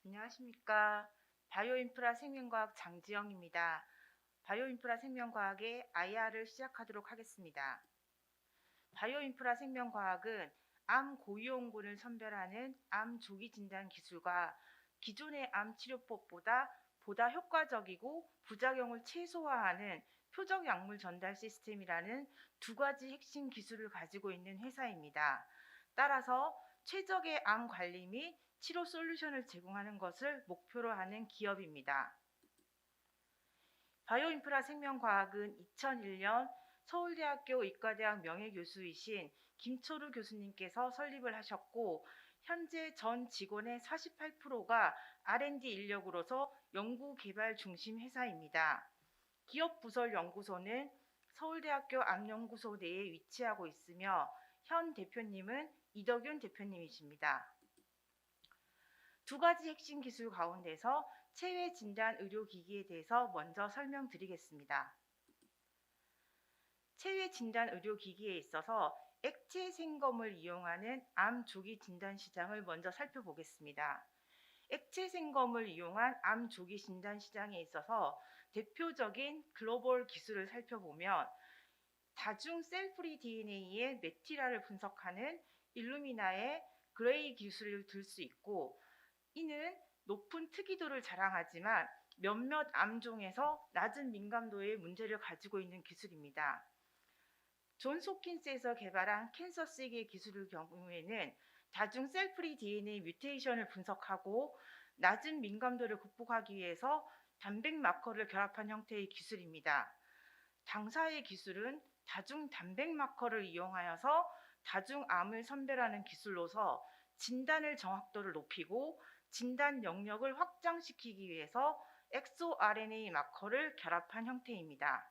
안녕하십니까. 바이오인프라 생명과학 장지영입니다. 바이오인프라 생명과학의 IR을 시작하도록 하겠습니다. 바이오인프라 생명과학은 암 고위험군을 선별하는 암 조기 진단 기술과 기존의 암 치료법보다 보다 효과적이고 부작용을 최소화하는 표적 약물 전달 시스템이라는 두 가지 핵심 기술을 가지고 있는 회사입니다. 따라서 최적의 암 관리 및 치료 솔루션을 제공하는 것을 목표로 하는 기업입니다. 바이오인프라 생명과학은 2001년 서울대학교 의과대학 명예교수이신 김초루 교수님께서 설립을 하셨고, 현재 전 직원의 48%가 R&D 인력으로서 연구개발 중심 회사입니다. 기업 부설 연구소는 서울대학교 암연구소 내에 위치하고 있으며, 현 대표님은 이덕윤 대표님이십니다. 두 가지 핵심 기술 가운데서 체외 진단 의료기기에 대해서 먼저 설명드리겠습니다. 체외 진단 의료기기에 있어서 액체 생검을 이용하는 암 조기 진단 시장을 먼저 살펴보겠습니다. 액체 생검을 이용한 암 조기 진단 시장에 있어서 대표적인 글로벌 기술을 살펴보면, 다중 셀프리 DNA의 메티라를 분석하는 일루미나의 그레이 기술을 들 수 있고, 이는 높은 특이도를 자랑하지만 몇몇 암종에서 낮은 민감도의 문제를 가지고 있는 기술입니다. 존 홉킨스에서 개발한 캔서시계 기술의 경우에는 다중 셀프리 DNA 뮤테이션을 분석하고 낮은 민감도를 극복하기 위해서 단백 마커를 결합한 형태의 기술입니다. 당사의 기술은 다중 단백 마커를 이용하여서 다중암을 선별하는 기술로서 진단을 정확도를 높이고 진단 영역을 확장시키기 위해서 엑소RNA 마커를 결합한 형태입니다.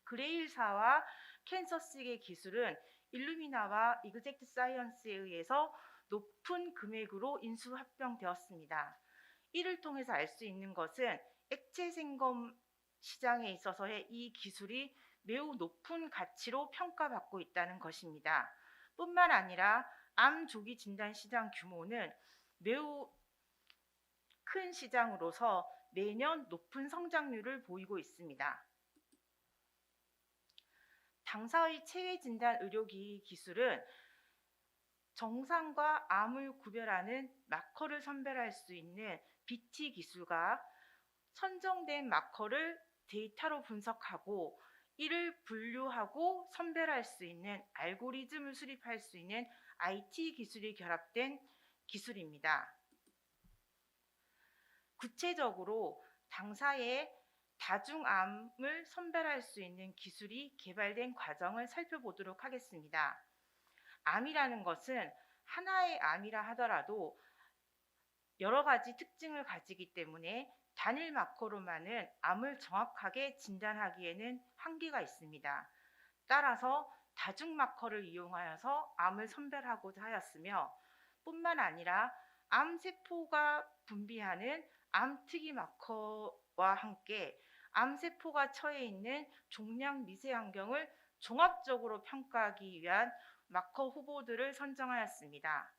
그레일사와 캔서시계 기술은 일루미나와 이그젝트 사이언스에 의해서 높은 금액으로 인수합병되었습니다. 이를 통해서 알 수 있는 것은 액체 생검 시장에 있어서의 이 기술이 매우 높은 가치로 평가받고 있다는 것입니다. 뿐만 아니라 암 조기 진단 시장 규모는 매우 큰 시장으로서 매년 높은 성장률을 보이고 있습니다. 당사의 체외 진단 의료기기 기술은 정상과 암을 구별하는 마커를 선별할 수 있는 BT 기술과 선정된 마커를 데이터로 분석하고 이를 분류하고 선별할 수 있는 알고리즘을 수립할 수 있는 IT 기술이 결합된 기술입니다. 구체적으로 당사의 다중암을 선별할 수 있는 기술이 개발된 과정을 살펴보도록 하겠습니다. 암이라는 것은 하나의 암이라 하더라도 여러 가지 특징을 가지기 때문에 단일 마커로만은 암을 정확하게 진단하기에는 한계가 있습니다. 따라서 다중 마커를 이용하여서 암을 선별하고자 하였으며, 뿐만 아니라 암세포가 분비하는 암특이 마커와 함께 암세포가 처해 있는 종양 미세 환경을 종합적으로 평가하기 위한 마커 후보들을 선정하였습니다.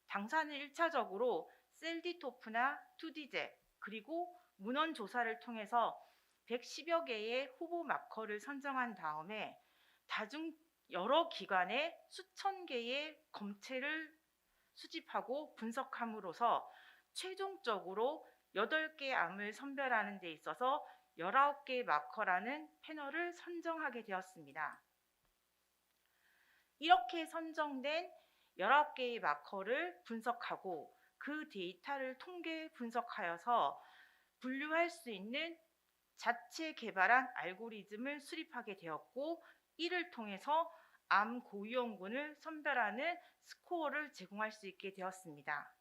당사는 1차적으로 셀디토프나 투디제 그리고 문헌 조사를 통해서 110여 개의 후보 마커를 선정한 다음에 다중 여러 기관의 수천 개의 검체를 수집하고 분석함으로써 최종적으로 8개 암을 선별하는 데 있어서 19개의 마커라는 패널을 선정하게 되었습니다. 이렇게 선정된 19개의 마커를 분석하고 그 데이터를 통계 분석하여서 분류할 수 있는 자체 개발한 알고리즘을 수립하게 되었고, 이를 통해서 암 고위험군을 선별하는 스코어를 제공할 수 있게 되었습니다.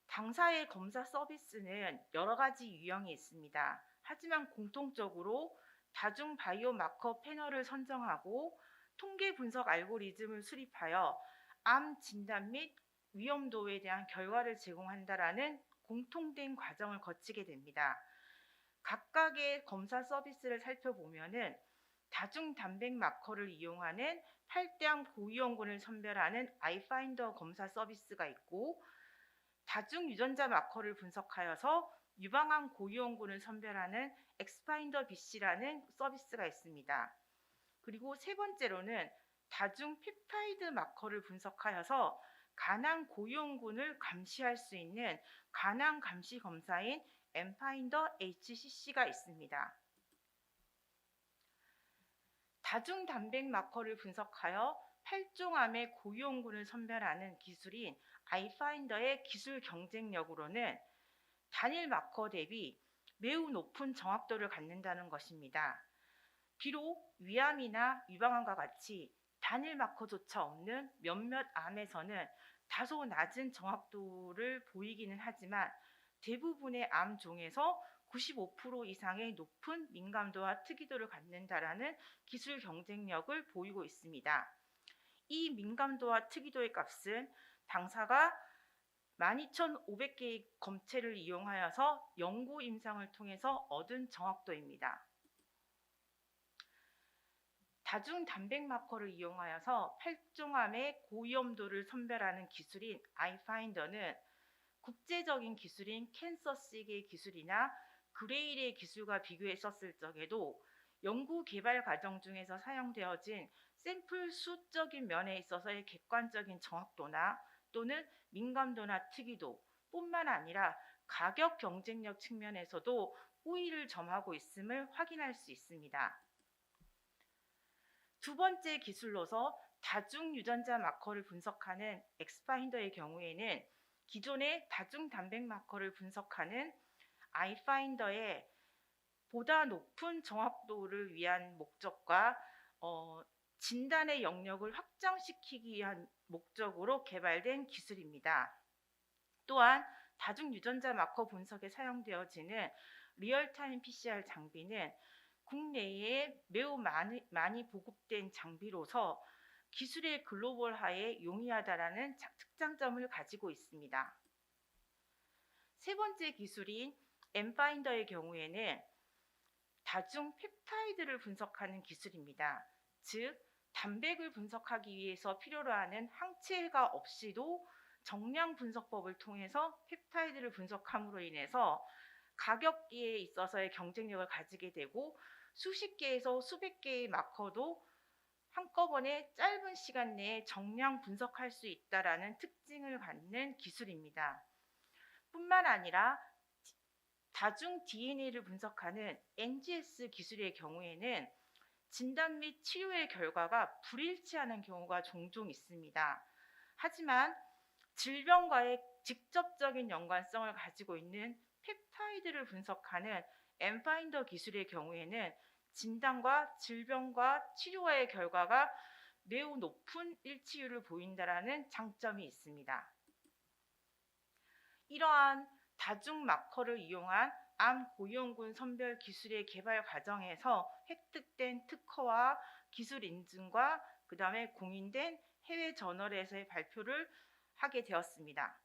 당사의 검사 서비스는 여러 가지 유형이 있습니다. 하지만 공통적으로 다중 바이오 마커 패널을 선정하고 통계 분석 알고리즘을 수립하여 암 진단 및 위험도에 대한 결과를 제공한다라는 공통된 과정을 거치게 됩니다. 각각의 검사 서비스를 살펴보면은 다중 단백 마커를 이용하는 8대암 고위험군을 선별하는 아이파인더 검사 서비스가 있고, 다중 유전자 마커를 분석하여서 유방암 고위험군을 선별하는 엑스파인더 BC라는 서비스가 있습니다. 그리고 세 번째로는 다중 펩타이드 마커를 분석하여서 간암 고위험군을 감시할 수 있는 간암 감시 검사인 엠파인더 HCC가 있습니다. 다중 단백 마커를 분석하여 8종암의 고위험군을 선별하는 기술인 아이파인더의 기술 경쟁력으로는 단일 마커 대비 매우 높은 정확도를 갖는다는 것입니다. 비록 위암이나 유방암과 같이 단일 마커조차 없는 몇몇 암에서는 다소 낮은 정확도를 보이기는 하지만 대부분의 암 종에서 95% 이상의 높은 민감도와 특이도를 갖는다라는 기술 경쟁력을 보이고 있습니다. 이 민감도와 특이도의 값은 당사가 12,500개의 검체를 이용하여서 연구 임상을 통해서 얻은 정확도입니다. 다중 단백 마커를 이용하여서 8종암의 고위험도를 선별하는 기술인 아이파인더는 국제적인 기술인 캔서식의 기술이나 그레일의 기술과 비교했었을 적에도 연구 개발 과정 중에서 사용되어진 샘플 수적인 면에 있어서의 객관적인 정확도나 또는 민감도나 특이도 뿐만 아니라 가격 경쟁력 측면에서도 우위를 점하고 있음을 확인할 수 있습니다. 두 번째 기술로서 다중 유전자 마커를 분석하는 엑스파인더의 경우에는 기존의 다중 단백 마커를 분석하는 아이파인더의 보다 높은 정확도를 위한 목적과 진단의 영역을 확장시키기 위한 목적으로 개발된 기술입니다. 또한 다중 유전자 마커 분석에 사용되어지는 리얼타임 PCR 장비는 국내에 매우 많이 보급된 장비로서 기술의 글로벌화에 용이하다라는 특장점을 가지고 있습니다. 세 번째 기술인 엠파인더의 경우에는 다중 펩타이드를 분석하는 기술입니다. 즉, 단백을 분석하기 위해서 필요로 하는 항체가 없이도 정량 분석법을 통해서 펩타이드를 분석함으로 인해서 가격기에 있어서의 경쟁력을 가지게 되고 수십 개에서 수백 개의 마커도 한꺼번에 짧은 시간 내에 정량 분석할 수 있다라는 특징을 갖는 기술입니다. 뿐만 아니라 다중 DNA를 분석하는 NGS 기술의 경우에는 진단 및 치료의 결과가 불일치하는 경우가 종종 있습니다. 하지만 질병과의 직접적인 연관성을 가지고 있는 펩타이드를 분석하는 엠파인더 기술의 경우에는 진단과 질병과 치료와의 결과가 매우 높은 일치율을 보인다라는 장점이 있습니다. 이러한 다중 마커를 이용한 암 고위험군 선별 기술의 개발 과정에서 획득된 특허와 기술 인증과 그다음에 공인된 해외 저널에서의 발표를 하게 되었습니다.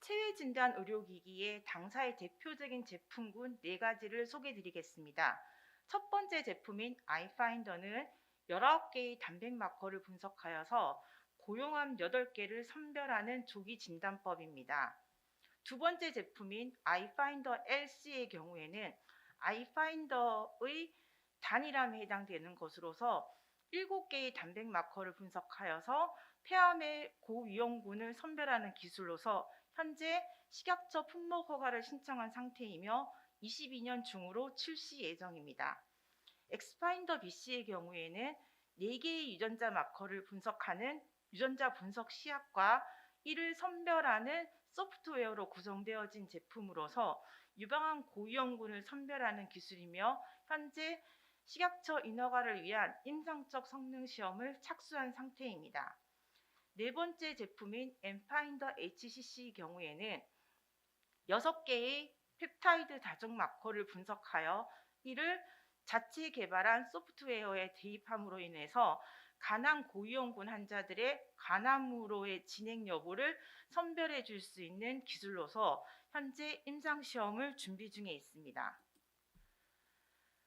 체외진단 의료기기의 당사의 대표적인 제품군 4가지를 소개해드리겠습니다. 첫 번째 제품인 아이파인더는 19개의 단백 마커를 분석하여서 고용암 8개를 선별하는 조기 진단법입니다. 두 번째 제품인 아이파인더 LC의 경우에는 아이파인더의 단일암에 해당되는 것으로서 7개의 단백 마커를 분석하여서 폐암의 고위험군을 선별하는 기술로서 현재 식약처 품목 허가를 신청한 상태이며 22년 중으로 출시 예정입니다. 엑스파인더 BC의 경우에는 4개의 유전자 마커를 분석하는 유전자 분석 시약과 이를 선별하는 소프트웨어로 구성되어진 제품으로서 유방암 고위험군을 선별하는 기술이며 현재 식약처 인허가를 위한 임상적 성능 시험을 착수한 상태입니다. 네 번째 제품인 엠파인더 HCC 경우에는 6개의 펩타이드 다중 마커를 분석하여 이를 자체 개발한 소프트웨어에 대입함으로 인해서 간암 고위험군 환자들의 간암으로의 진행 여부를 선별해 줄 수 있는 기술로서 현재 임상시험을 준비 중에 있습니다.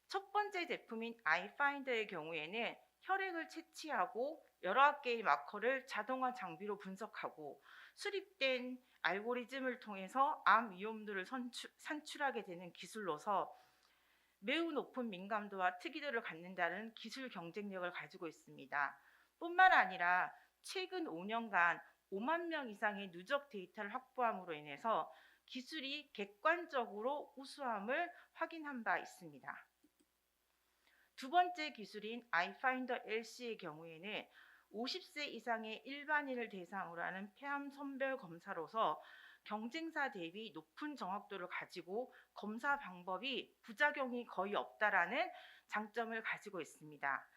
첫 번째 제품인 아이파인더의 경우에는 혈액을 채취하고 여러 개의 마커를 자동화 장비로 분석하고 수립된 알고리즘을 통해서 암 위험도를 산출하게 되는 기술로서 매우 높은 민감도와 특이도를 갖는다는 기술 경쟁력을 가지고 있습니다. 뿐만 아니라 최근 5년간 5만 명 이상의 누적 데이터를 확보함으로 인해서 기술이 객관적으로 우수함을 확인한 바 있습니다. 두 번째 기술인 아이파인더 LC의 경우에는 50세 이상의 일반인을 대상으로 하는 폐암 선별 검사로서 경쟁사 대비 높은 정확도를 가지고 검사 방법이 부작용이 거의 없다라는 장점을 가지고 있습니다.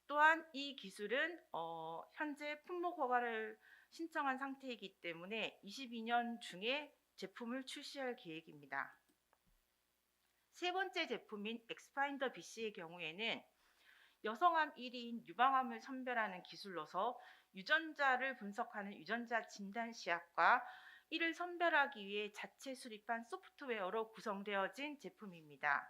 또한 이 기술은 현재 품목 허가를 신청한 상태이기 때문에 22년 중에 제품을 출시할 계획입니다. 세 번째 제품인 엑스파인더 BC의 경우에는 여성암 1위인 유방암을 선별하는 기술로서 유전자를 분석하는 유전자 진단 시약과 이를 선별하기 위해 자체 수립한 소프트웨어로 구성되어진 제품입니다.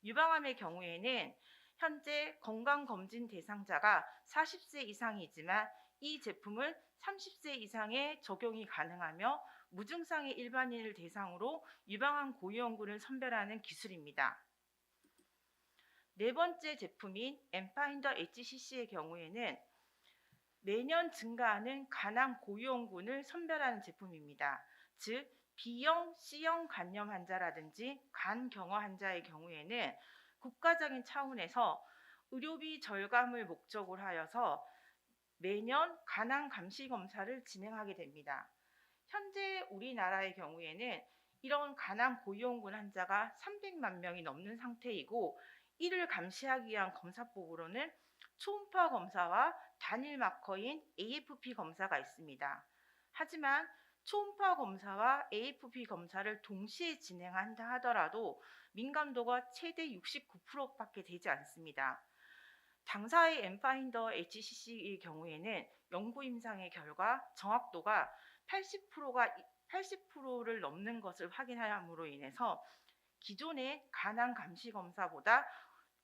유방암의 경우에는 현재 건강검진 대상자가 40세 이상이지만 이 제품은 30세 이상에 적용이 가능하며 무증상의 일반인을 대상으로 유방암 고위험군을 선별하는 기술입니다. 네 번째 제품인 엠파인더 HCC의 경우에는 매년 증가하는 간암 고위험군을 선별하는 제품입니다. 즉 B형, C형 간염 환자라든지 간경화 환자의 경우에는 국가적인 차원에서 의료비 절감을 목적으로 하여서 매년 간암 감시 검사를 진행하게 됩니다. 현재 우리나라의 경우에는 이런 간암 고위험군 환자가 300만 명이 넘는 상태이고 이를 감시하기 위한 검사법으로는 초음파 검사와 단일 마커인 AFP 검사가 있습니다. 하지만 초음파 검사와 AFP 검사를 동시에 진행한다 하더라도 민감도가 최대 69%밖에 되지 않습니다. 당사의 엠파인더 HCC의 경우에는 연구 임상의 결과 정확도가 80%를 넘는 것을 확인함으로 인해서 기존의 간암 감시 검사보다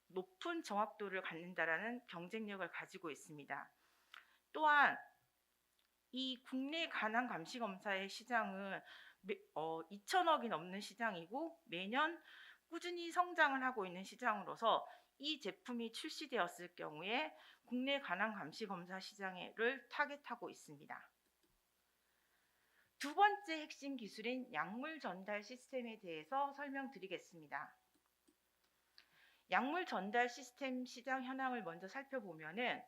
높은 정확도를 갖는다라는 경쟁력을 가지고 있습니다. 또한 이 국내 간암 감시 검사의 시장은 2천억이 넘는 시장이고 매년 꾸준히 성장을 하고 있는 시장으로서 이 제품이 출시되었을 경우에 국내 간암 감시 검사 시장을 타겟하고 있습니다. 두 번째 핵심 기술인 약물 전달 시스템에 대해서 설명드리겠습니다. 약물 전달 시스템 시장 현황을 먼저 살펴보면은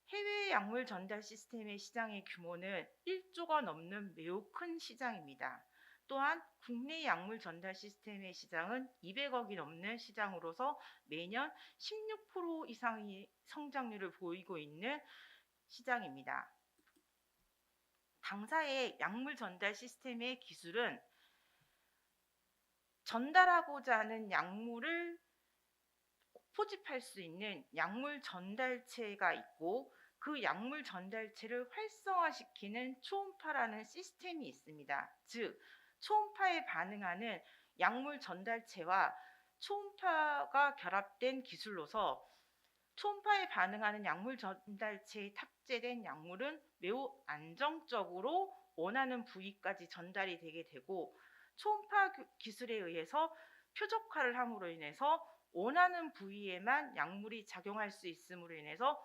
해외 약물 전달 시스템의 시장의 규모는 1조가 넘는 매우 큰 시장입니다. 또한 국내 약물 전달 시스템의 시장은 200억이 넘는 시장으로서 매년 16% 이상의 성장률을 보이고 있는 시장입니다. 당사의 약물 전달 시스템의 기술은 전달하고자 하는 약물을 포집할 수 있는 약물 전달체가 있고 그 약물 전달체를 활성화시키는 초음파라는 시스템이 있습니다. 즉 초음파에 반응하는 약물 전달체와 초음파가 결합된 기술로서 초음파에 반응하는 약물 전달체에 탑재된 약물은 매우 안정적으로 원하는 부위까지 전달이 되게 되고 초음파 기술에 의해서 표적화를 함으로 인해서 원하는 부위에만 약물이 작용할 수 있음으로 인해서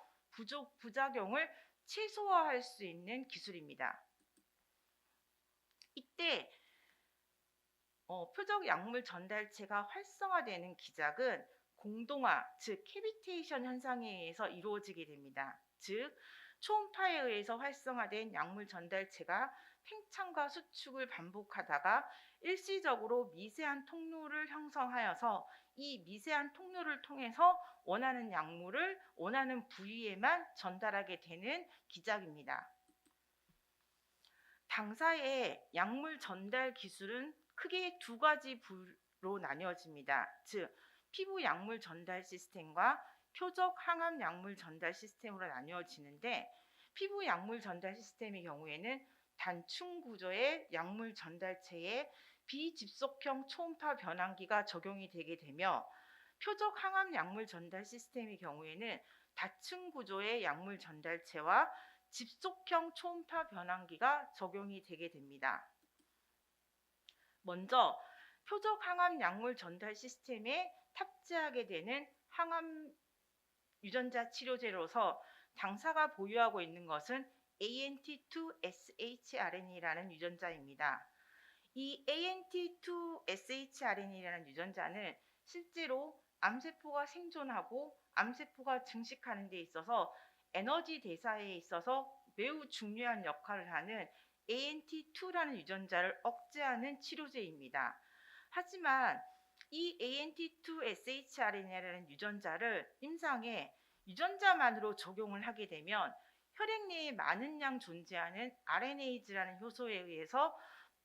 부작용을 최소화할 수 있는 기술입니다. 이때 표적 약물 전달체가 활성화되는 기작은 공동화, 즉 캐비테이션 현상에 의해서 이루어지게 됩니다. 즉 초음파에 의해서 활성화된 약물 전달체가 팽창과 수축을 반복하다가 일시적으로 미세한 통로를 형성하여서 이 미세한 통로를 통해서 원하는 약물을 원하는 부위에만 전달하게 되는 기작입니다. 당사의 약물 전달 기술은 크게 두 가지 부로 나뉘어집니다. 즉 피부 약물 전달 시스템과 표적 항암 약물 전달 시스템으로 나뉘어지는데 피부 약물 전달 시스템의 경우에는 단층 구조의 약물 전달체에 비집속형 초음파 변환기가 적용이 되게 되며 표적 항암 약물 전달 시스템의 경우에는 다층 구조의 약물 전달체와 집속형 초음파 변환기가 적용이 되게 됩니다. 먼저 표적 항암 약물 전달 시스템에 탑재하게 되는 항암 유전자 치료제로서 당사가 보유하고 있는 것은 ANT2shRNA라는 유전자입니다. 이 ANT2shRNA라는 유전자는 실제로 암세포가 생존하고 암세포가 증식하는 데 있어서 에너지 대사에 있어서 매우 중요한 역할을 하는 ANT2라는 유전자를 억제하는 치료제입니다. 하지만 이 ANT2shRNA라는 유전자를 임상에 유전자만으로 적용을 하게 되면 혈액 내에 많은 양 존재하는 RNase라는 효소에 의해서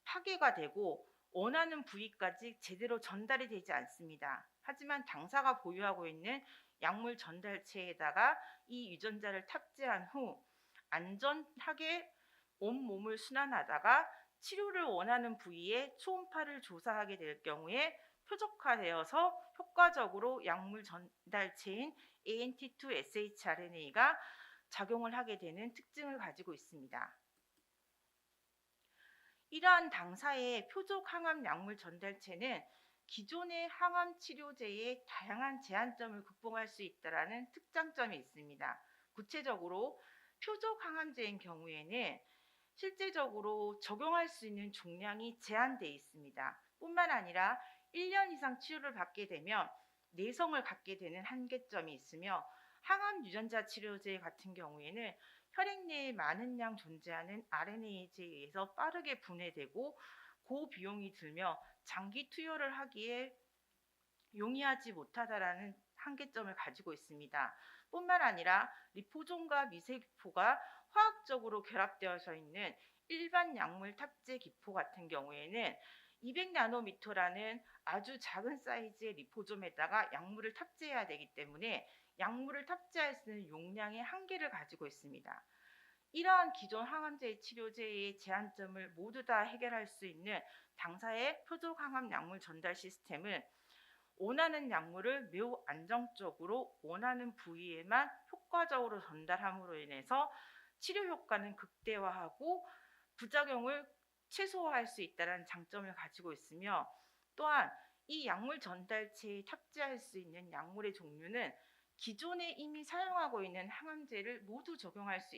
파괴가 되고 원하는 부위까지 제대로 전달이 되지 않습니다. 하지만 당사가 보유하고 있는 약물 전달체에다가 이 유전자를 탑재한 후 안전하게 온몸을 순환하다가 치료를 원하는 부위에 초음파를 조사하게 될 경우에 표적화되어서 효과적으로 약물 전달체인 ANT2shRNA가 작용을 하게 되는 특징을 가지고 있습니다. 이러한 당사의 표적 항암 약물 전달체는 기존의 항암 치료제의 다양한 제한점을 극복할 수 있다는 특장점이 있습니다. 구체적으로 표적 항암제인 경우에는 실제적으로 적용할 수 있는 종량이 제한되어 있습니다. 뿐만 아니라 1년 이상 치료를 받게 되면 내성을 갖게 되는 한계점이 있으며 항암 유전자 치료제 같은 경우에는 혈액 내에 많은 양 존재하는 RNase에 의해서 빠르게 분해되고 고비용이 들며 장기 투여를 하기에 용이하지 못하다라는 한계점을 가지고 있습니다. 뿐만 아니라 리포존과 미세기포가 화학적으로 결합되어져 있는 일반 약물 탑재 기포 같은 경우에는 200나노미터라는 아주 작은 사이즈의 리포솜에다가 약물을 탑재해야 되기 때문에 약물을 탑재할 수 있는 용량의 한계를 가지고 있습니다. 이러한 기존 항암제 치료제의 제한점을 모두 다 해결할 수 있는 당사의 표적 항암 약물 전달 시스템은 원하는 약물을 매우 안정적으로 원하는 부위에만 효과적으로 전달함으로 인해서 치료 효과는 극대화하고 부작용을 최소화할 수 있다는 장점을 가지고 있으며, 또한 이 약물 전달체에 탑재할 수 있는 약물의 종류는 기존에 이미 사용하고 있는 항암제를 모두 적용할 수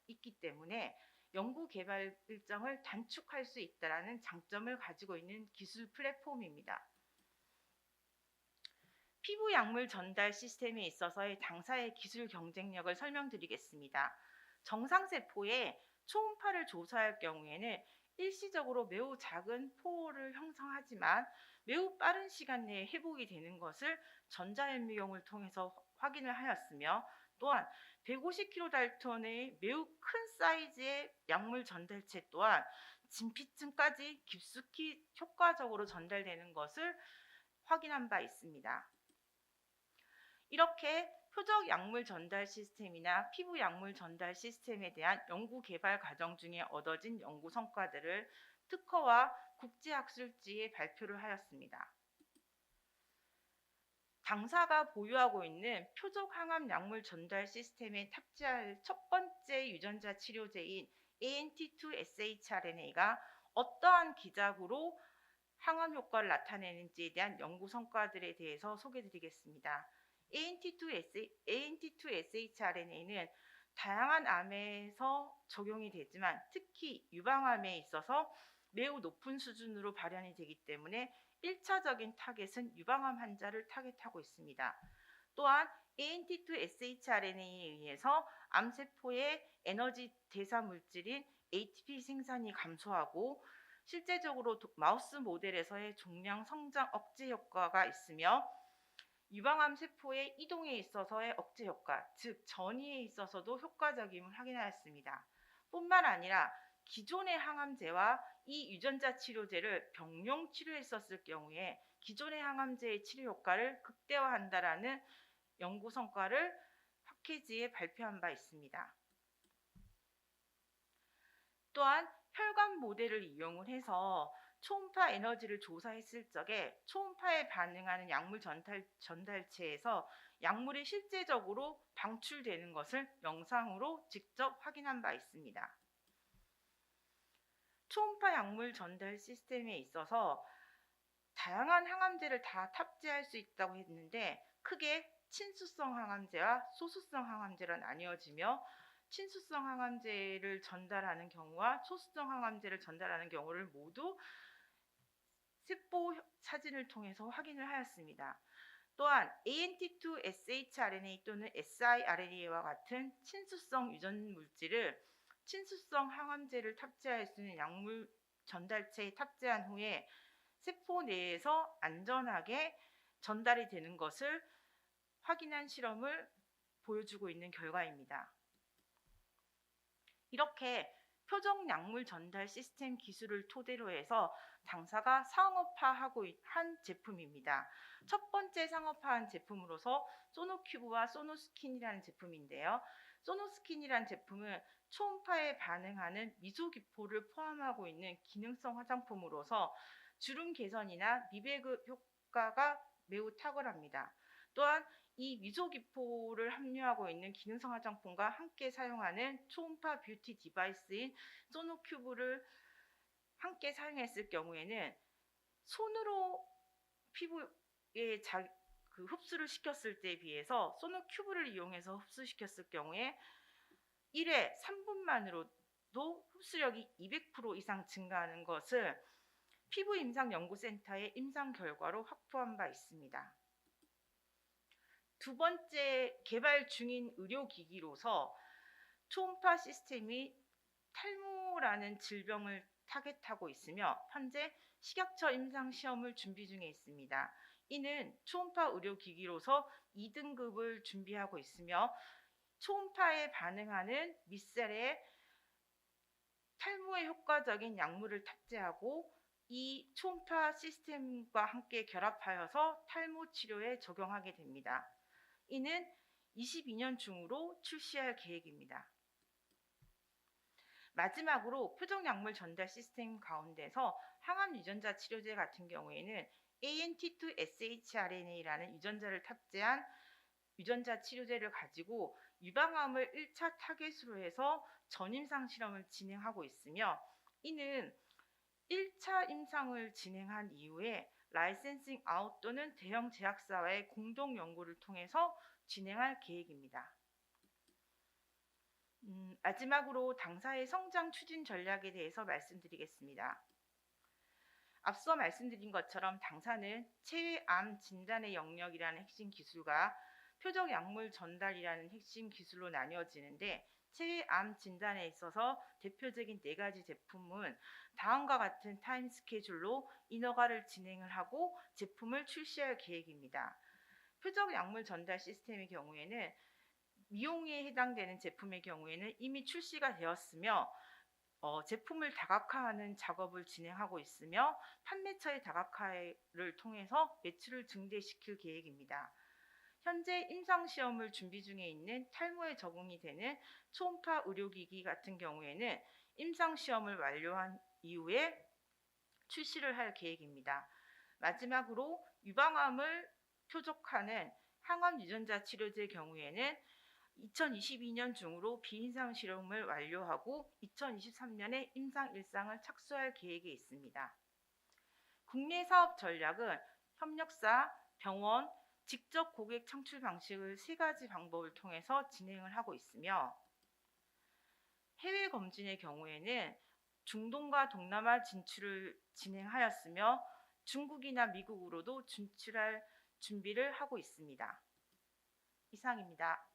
있기 때문에 연구 개발 일정을 단축할 수 있다는 장점을 가지고 있는 기술 플랫폼입니다. 피부 약물 전달 시스템에 있어서의 당사의 기술 경쟁력을 설명드리겠습니다. 정상세포에 초음파를 조사할 경우에는 일시적으로 매우 작은 포를 형성하지만 매우 빠른 시간 내에 회복이 되는 것을 전자현미경을 통해서 확인을 하였으며, 또한 150kDalton의 매우 큰 사이즈의 약물 전달체 또한 진피층까지 깊숙이 효과적으로 전달되는 것을 확인한 바 있습니다. 이렇게 표적 약물 전달 시스템이나 피부 약물 전달 시스템에 대한 연구 개발 과정 중에 얻어진 연구 성과들을 특허와 국제학술지에 발표를 하였습니다. 당사가 보유하고 있는 표적 항암 약물 전달 시스템에 탑재할 첫 번째 유전자 치료제인 ANT2shRNA가 어떠한 기작으로 항암 효과를 나타내는지에 대한 연구 성과들에 대해서 소개드리겠습니다. ANT2shRNA는 다양한 암에서 적용이 되지만 특히 유방암에 있어서 매우 높은 수준으로 발현이 되기 때문에 1차적인 타겟은 유방암 환자를 타겟하고 있습니다. 또한 ANT2shRNA에 의해서 암세포의 에너지 대사 물질인 ATP 생산이 감소하고 실제적으로 마우스 모델에서의 종양 성장 억제 효과가 있으며 유방암 세포의 이동에 있어서의 억제 효과, 즉 전이에 있어서도 효과적임을 확인하였습니다. 뿐만 아니라 기존의 항암제와 이 유전자 치료제를 병용 치료했었을 경우에 기존의 항암제의 치료 효과를 극대화한다라는 연구 성과를 학회지에 발표한 바 있습니다. 또한 혈관 모델을 이용을 해서 초음파 에너지를 조사했을 적에 초음파에 반응하는 약물 전달체에서 약물이 실제적으로 방출되는 것을 영상으로 직접 확인한 바 있습니다. 초음파 약물 전달 시스템에 있어서 다양한 항암제를 다 탑재할 수 있다고 했는데 크게 친수성 항암제와 소수성 항암제로 나뉘어지며 친수성 항암제를 전달하는 경우와 소수성 항암제를 전달하는 경우를 모두 세포 사진을 통해서 확인을 하였습니다. 또한 ANT2 shRNA 또는 siRNA와 같은 친수성 유전 물질을 친수성 항암제를 탑재할 수 있는 약물 전달체에 탑재한 후에 세포 내에서 안전하게 전달이 되는 것을 확인한 실험을 보여주고 있는 결과입니다. 이렇게 표적 약물 전달 시스템 기술을 토대로 해서 당사가 상업화하고 한 제품입니다. 첫 번째 상업화한 제품으로서 소노큐브와 소노스킨이라는 제품인데요. 소노스킨이라는 제품은 초음파에 반응하는 미소기포를 포함하고 있는 기능성 화장품으로서 주름 개선이나 미백의 효과가 매우 탁월합니다. 또한 이 미소기포를 함유하고 있는 기능성 화장품과 함께 사용하는 초음파 뷰티 디바이스인 소노큐브를 함께 사용했을 경우에는 손으로 피부에 흡수를 시켰을 때에 비해서 소노큐브를 이용해서 흡수시켰을 경우에 1회 3분만으로도 흡수력이 200% 이상 증가하는 것을 피부임상연구센터의 임상 결과로 확보한 바 있습니다. 두 번째 개발 중인 의료기기로서 초음파 시스템이 탈모라는 질병을 타겟하고 있으며 현재 식약처 임상 시험을 준비 중에 있습니다. 이는 초음파 의료기기로서 2등급을 준비하고 있으며 초음파에 반응하는 밑셀에 탈모에 효과적인 약물을 탑재하고 이 초음파 시스템과 함께 결합하여서 탈모 치료에 적용하게 됩니다. 이는 22년 중으로 출시할 계획입니다. 마지막으로 표적 약물 전달 시스템 가운데서 항암 유전자 치료제 같은 경우에는 ANT2 shRNA라는 유전자를 탑재한 유전자 치료제를 가지고 유방암을 1차 타겟으로 해서 전임상 실험을 진행하고 있으며 이는 1차 임상을 진행한 이후에 라이센싱 아웃 또는 대형 제약사와의 공동 연구를 통해서 진행할 계획입니다. 마지막으로 당사의 성장 추진 전략에 대해서 말씀드리겠습니다. 앞서 말씀드린 것처럼 당사는 체외암 진단의 영역이라는 핵심 기술과 표적 약물 전달이라는 핵심 기술로 나뉘어지는데 체외암 진단에 있어서 대표적인 4가지 제품은 다음과 같은 타임 스케줄로 인허가를 진행을 하고 제품을 출시할 계획입니다. 표적 약물 전달 시스템의 경우에는 미용에 해당되는 제품의 경우에는 이미 출시가 되었으며 제품을 다각화하는 작업을 진행하고 있으며 판매처의 다각화를 통해서 매출을 증대시킬 계획입니다. 현재 임상시험을 준비 중에 있는 탈모에 적응이 되는 초음파 의료기기 같은 경우에는 임상시험을 완료한 이후에 출시를 할 계획입니다. 마지막으로 유방암을 표적하는 항암 유전자 치료제의 경우에는 2022년 중으로 비임상 실험을 완료하고 2023년에 임상 일상을 착수할 계획에 있습니다. 국내 사업 전략은 협력사, 병원, 직접 고객 창출 방식을 3가지 방법을 통해서 진행을 하고 있으며 해외 검진의 경우에는 중동과 동남아 진출을 진행하였으며 중국이나 미국으로도 진출할 준비를 하고 있습니다. 이상입니다.